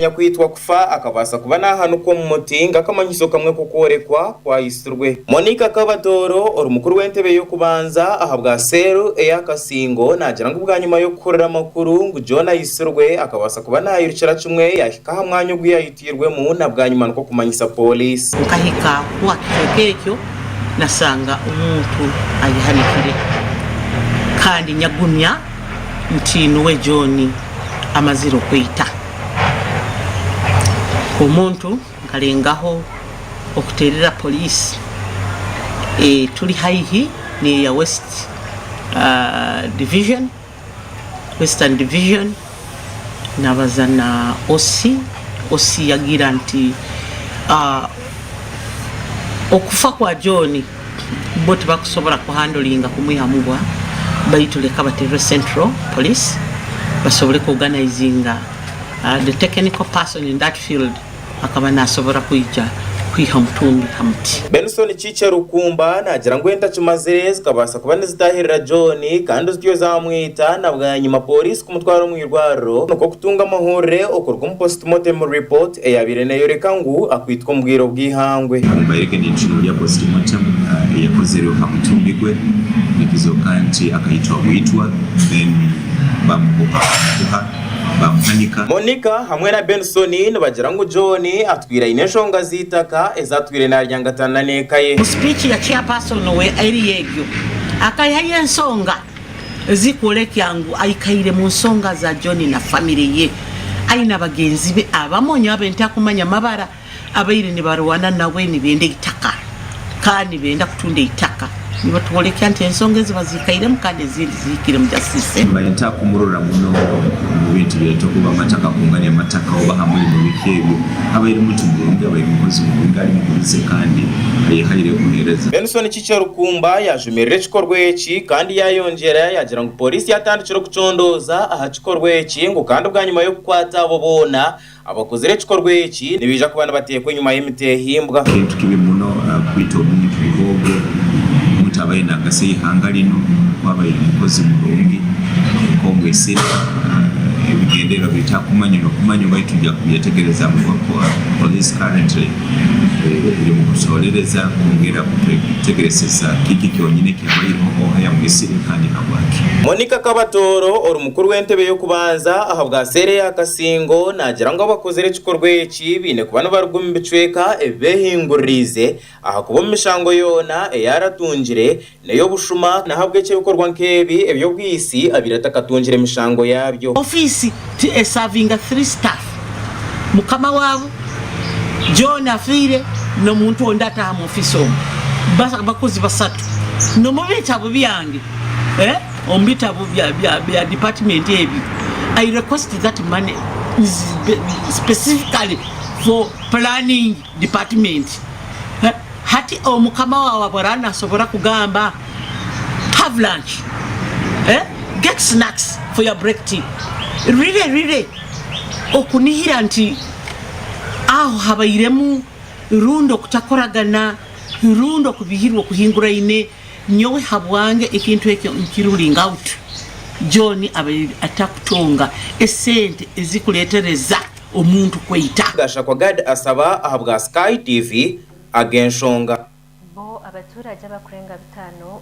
Nyakwitwa kufa akabasa kuba n'ahantu ko mu mutinga akamanyiso kamwe kukorekwa kwa aitsirwe. Monica Kabatoro orumukuru w'entebe yo kubanza ahabwa seru eyakasingo nagira ngo ubwanyuma yo gukorera amakuru ngo John aitsirwe akabasa kuba nayirukira cumwe yahika hamwanya gwiyayitirwe mu nabwanyuma nko kumanyisa police. Ukahika kwa kekyo nasanga umuntu ayihanikire kandi nyagumya ntino we John amaziro kwita umuntu ngalengaho okuterera police tuli haihi ni ya Western Division nabazana osi yagira nti okufa kwa John bote bakusobora kuhandlinga kumwihamubwa bayituleka baterera Central Police basobole kuorganizinga the technical person in that field akaba nasobora kwiha mutumbi hamti. Benson Chicha Rukumba nagira ngo enta cyumazereza kabasa kuba nezitahirira John kandi uzyo zamwita nabwanyuma police kumutwara mu irwaro nuko kutunga amahore okorwa mu postmortem report eyabire nayo reka ngo akwitwa mbwiro bwihangwe bayireke n'inshuro ya postmortem yakozerewe hamutumbigwe nikizo kanti akayitwa witwa then bamukopa Monica hamwe na Benson bagira ngo John atwira ineshonga zitaka ezatwire na ryangatana nekaye. Speech ya chairperson we ari yegyo akayaye ensonga zikoleke yangu ayikaire mu nsonga za John na family ye aina bagenzi be abamonya abenta kumanya mabara abayire ni barwana nawe ni bende itaka kandi benda kutunda itaka niba tukoleke ante ensonga zibazikaire mukande zindi zikire mu justice bayenta kumurura muno bintu byeto kuba mataka kunganya mataka oba hamwe mu bikebyo abayire mutu Burundi abayire mukozi mu ngari mubize kandi ayihayire kuhereza. Benson Chicha Rukumba yajumerere cikorwe eki kandi yayongera yagira ngo police yatandikira kucondoza aha cikorwe eki ngo kandi ubwanyuma yo kukwata abo bona abakozere cikorwe eki nibija kubana batekwe nyuma y'imitehimbwa tukibe muno kwito mu kigogo mutabaye nakase hangalino kwabaye mukozi mu Burundi kongwese ebigendera bitakumanya no kumanya bayitujja kuyetegereza mu kwa police currently biri mu kusorereza kongera kutegereza kiki kyonyine kyabayirimo oya mu isiri kandi nabwaki. Monica Kabatoro orumukuru w'entebe yo kubanza ahabwa sere yakasingo nagira ngo abakozere cikorwe eki bine kubana barugumi bicweka ebehingurize aha kubo mishango yona yaratungire nayo bushuma nahabwe cyo bikorwa nkebi ebyo bwisi abiratakatunjire mishango yabyo. Office serving 3 staff mukama wabo John afire no muntu ondata mu office bakozi basatu no mubita bubyange ombita bya department ebi. I request that money is specifically for planning department. Hati omukama wawe barana sobora kugamba have lunch get snacks for your break tea. Really okunihira nti aho habayiremu rundo kutakoragana rundo kubihirwa kuhingura ine nyowe habwange ikintu ekyo nkiruling out John abayi atakutonga esente ezikuletereza omuntu kweita gasha kwa God asaba ahabwa Sky TV agenshonga bo abaturage abakurenga 5